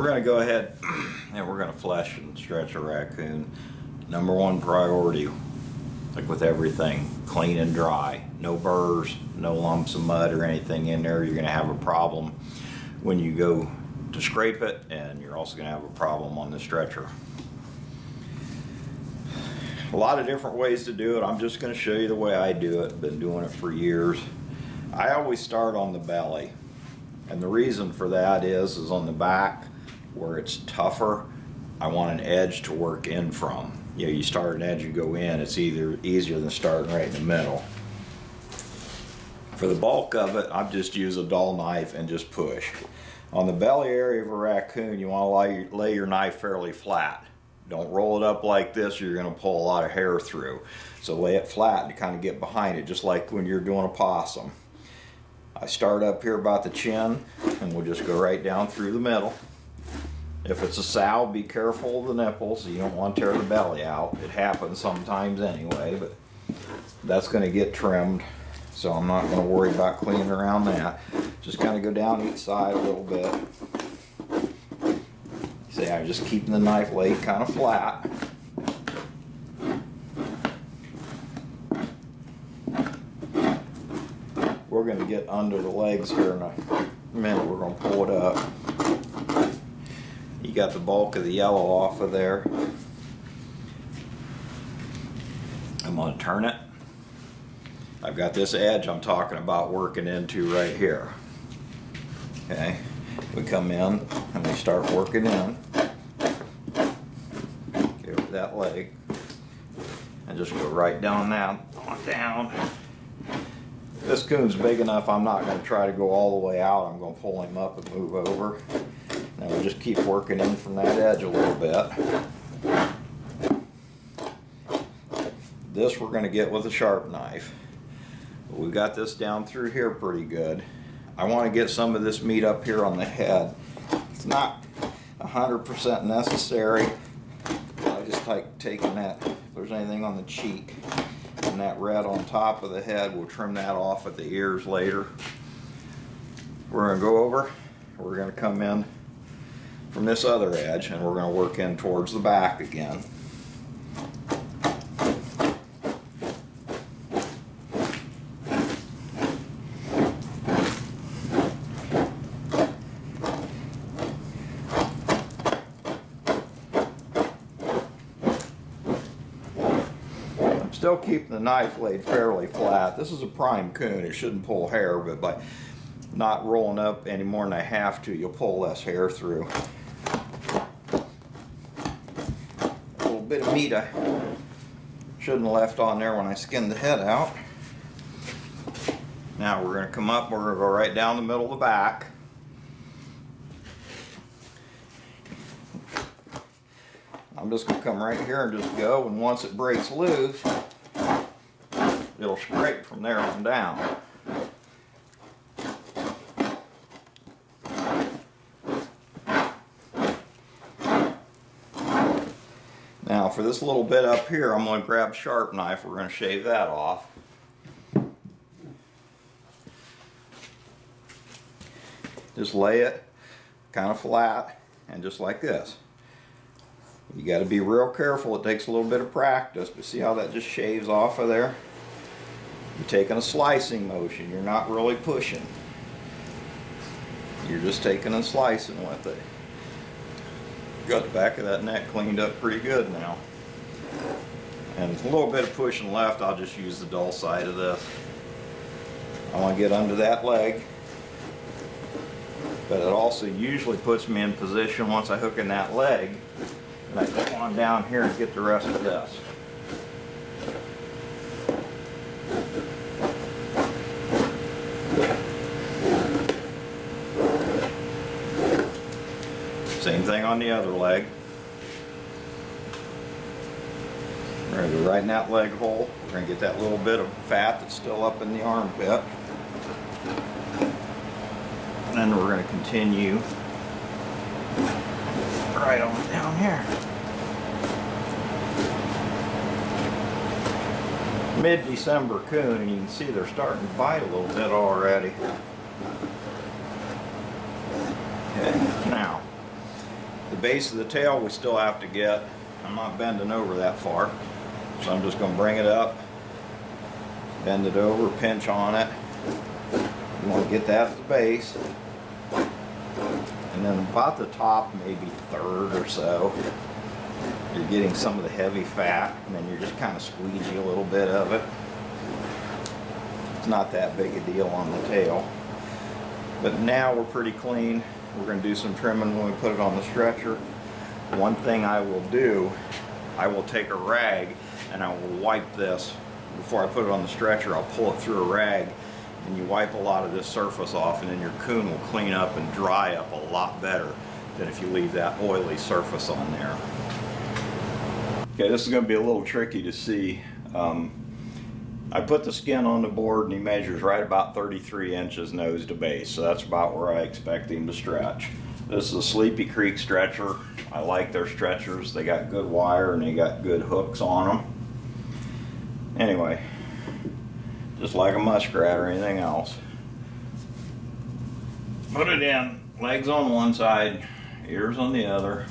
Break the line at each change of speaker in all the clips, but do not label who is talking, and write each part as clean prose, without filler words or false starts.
we're going to go ahead and we're going to flesh and stretch a raccoon. Number one priority, like with everything, clean and dry. No burrs, no lumps of mud or anything in there. You're going to have a problem when you go to scrape it, and you're also going to have a problem on the stretcher. A lot of different ways to do it. I'm just going to show you the way I do it. Been doing it for years. I always start on the belly, and the reason for that is on the back where it's tougher, I want an edge to work in from. You know, you start an edge and go in, it's either easier than starting right in the middle. For the bulk of it, I just use a dull knife and just push. On the belly area of a raccoon, you want to lay your knife fairly flat. Don't roll it up like this, or you're going to pull a lot of hair through. So lay it flat to kind of get behind it, just like when you're doing a possum. I start up here about the chin, and we'll just go right down through the middle. If it's a sow, be careful of the nipples. You don't want to tear the belly out. It happens sometimes anyway, but that's going to get trimmed, so I'm not going to worry about cleaning around that. Just kind of go down each side a little bit. See, I'm just keeping the knife laid kind of flat. We're going to get under the legs here in a minute. We're going to pull it up. You got the bulk of the yellow off of there. I'm going to turn it. I've got this edge I'm talking about working into right here. Okay, we come in and we start working in. Okay, with that leg, and just go right down now, down. This coon's big enough, I'm not going to try to go all the way out. I'm going to pull him up and move over. Now we'll just keep working in from that edge a little bit. This we're going to get with a sharp knife. But we've got this down through here pretty good. I want to get some of this meat up here on the head. It's not 100% necessary. I just like taking that, if there's anything on the cheek, and that red on top of the head, we'll trim that off at the ears later. We're going to go over, we're going to come in from this other edge, and we're going to work in towards the back again. Still keeping the knife laid fairly flat. This is a prime coon. It shouldn't pull hair, but by not rolling up any more than I have to, you'll pull less hair through. A little bit of meat I shouldn't have left on there when I skinned the head out. Now we're going to come up, we're going to go right down the middle of the back. I'm just going to come right here and just go, and once it breaks loose, it'll scrape from there on down. Now for this little bit up here, I'm going to grab a sharp knife. We're going to shave that off. Just lay it kind of flat, and just like this. You got to be real careful. It takes a little bit of practice, but see how that just shaves off of there? You're taking a slicing motion. You're not really pushing. You're just taking and slicing with it. Got the back of that neck cleaned up pretty good now. And a little bit of pushing left, I'll just use the dull side of this. I want to get under that leg, but it also usually puts me in position once I hook in that leg, and I go on down here and get the rest of this. Same thing on the other leg. We're going to go right in that leg hole. We're going to get that little bit of fat that's still up in the armpit. And then we're going to continue right on down here. Mid-December coon, and you can see they're starting to bite a little bit already. Okay, now The base of the tail we still have to get. I'm not bending over that far, so I'm just going to bring it up, bend it over, pinch on it. You want to get that at the base, and then about the top, maybe third or so, you're getting some of the heavy fat, and then you're just kind of squeegee a little bit of it. It's not that big a deal on the tail. But now we're pretty clean. We're going to do some trimming when we put it on the stretcher. One thing I will do, I will take a rag and I will wipe this. Before I put it on the stretcher, I'll pull it through a rag, and you wipe a lot of this surface off, and then your coon will clean up and dry up a lot better than if you leave that oily surface on there. Okay, this is going to be a little tricky to see. I put the skin on the board and he measures right about 33 inches nose to base, so that's about where I expect him to stretch. This is a Sleepy Creek stretcher. I like their stretchers. They got good wire and they got good hooks on them. Anyway, just like a muskrat or anything else. Put it in, legs on one side, ears on the other.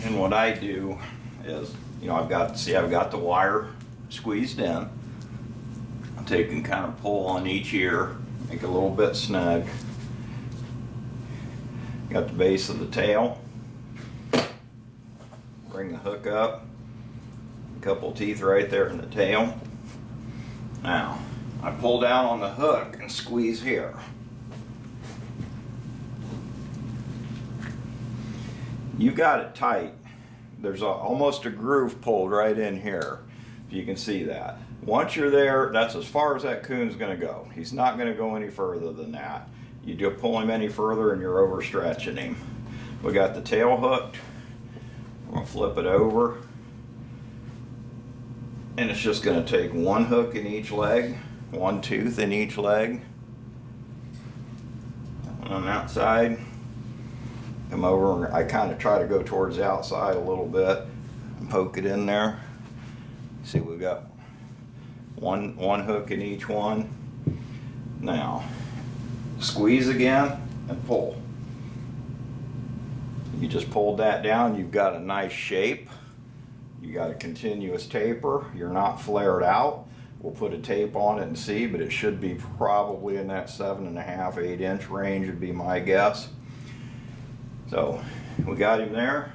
And what I do is, you know, I've got the wire squeezed in. I'll take and kind of pull on each ear, make it a little bit snug. Got the base of the tail. Bring the hook up. A couple teeth right there in the tail. Now, I pull down on the hook and squeeze here. You got it tight. There's almost a groove pulled right in here, if you can see that. Once you're there, that's as far as that coon's going to go. He's not going to go any further than that. You do pull him any further and you're overstretching him. We got the tail hooked. We're going to flip it over. And it's just going to take one hook in each leg, one tooth in each leg. On that side. Come over, I kind of try to go towards the outside a little bit and poke it in there. See, we've got one hook in each one. Now, squeeze again and pull. You just pulled that down, you've got a nice shape. You got a continuous taper, you're not flared out. We'll put a tape on it and see, but it should be probably in that 7.5, 8 inch range would be my guess. So we got him there.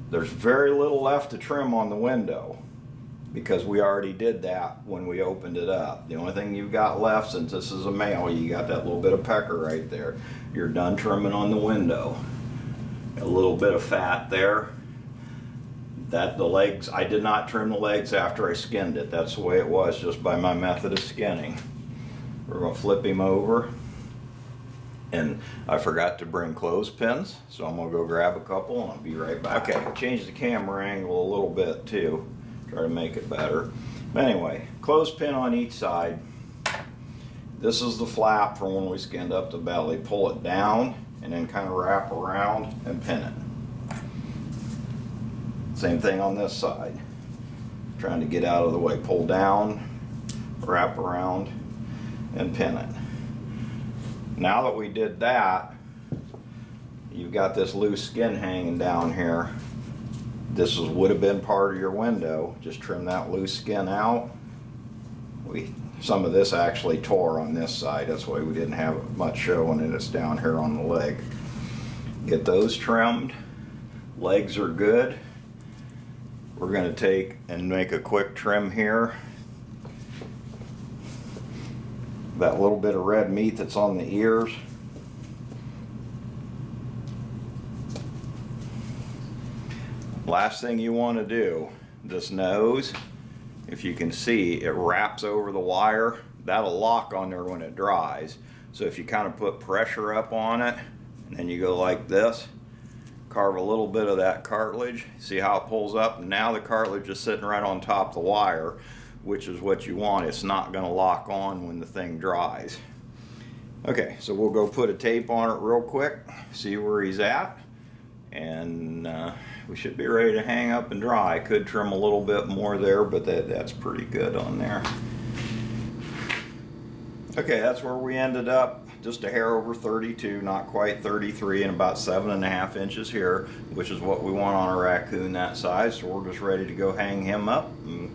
There's very little left to trim on the window because we already did that when we opened it up. The only thing you've got left, since this is a male, you got that little bit of pecker right there. You're done trimming on the window. A little bit of fat there. That the legs, I did not trim the legs after I skinned it. That's the way it was, just by my method of skinning. We're going to flip him over. And I forgot to bring clothespins, so I'm going to go grab a couple and I'll be right back. Okay, change the camera angle a little bit too, try to make it better. But anyway, clothespin on each side. This is the flap for when we skinned up the belly. Pull it down and then kind of wrap around and pin it. Same thing on this side. Trying to get out of the way. Pull down, wrap around, and pin it. Now that we did that, you've got this loose skin hanging down here. This would have been part of your window. Just trim that loose skin out. Some of this actually tore on this side. That's why we didn't have much showing, and it's down here on the leg. Get those trimmed. Legs are good. We're going to take and make a quick trim here. That little bit of red meat that's on the ears. Last thing you want to do, this nose, if you can see, it wraps over the wire. That'll lock on there when it dries. So if you kind of put pressure up on it, and then you go like this, carve a little bit of that cartilage. See how it pulls up? Now the cartilage is sitting right on top of the wire, which is what you want. It's not going to lock on when the thing dries. Okay, so we'll go put a tape on it real quick, see where he's at, and we should be ready to hang up and dry. I could trim a little bit more there, but that's pretty good on there. Okay, that's where we ended up. just a hair over 32, not quite 33, and about 7.5 inches here, which is what we want on a raccoon that size. So we're just ready to go hang him up and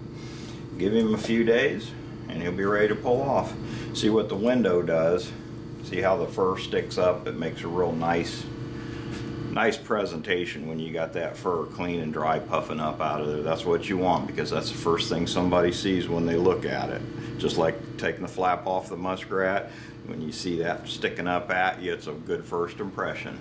give him a few days and he'll be ready to pull off. See what the window does. See how the fur sticks up. It makes a real nice presentation when you got that fur clean and dry puffing up out of there. That's what you want, because that's the first thing somebody sees when they look at it. Just like taking the flap off the muskrat, when you see that sticking up at you, it's a good first impression.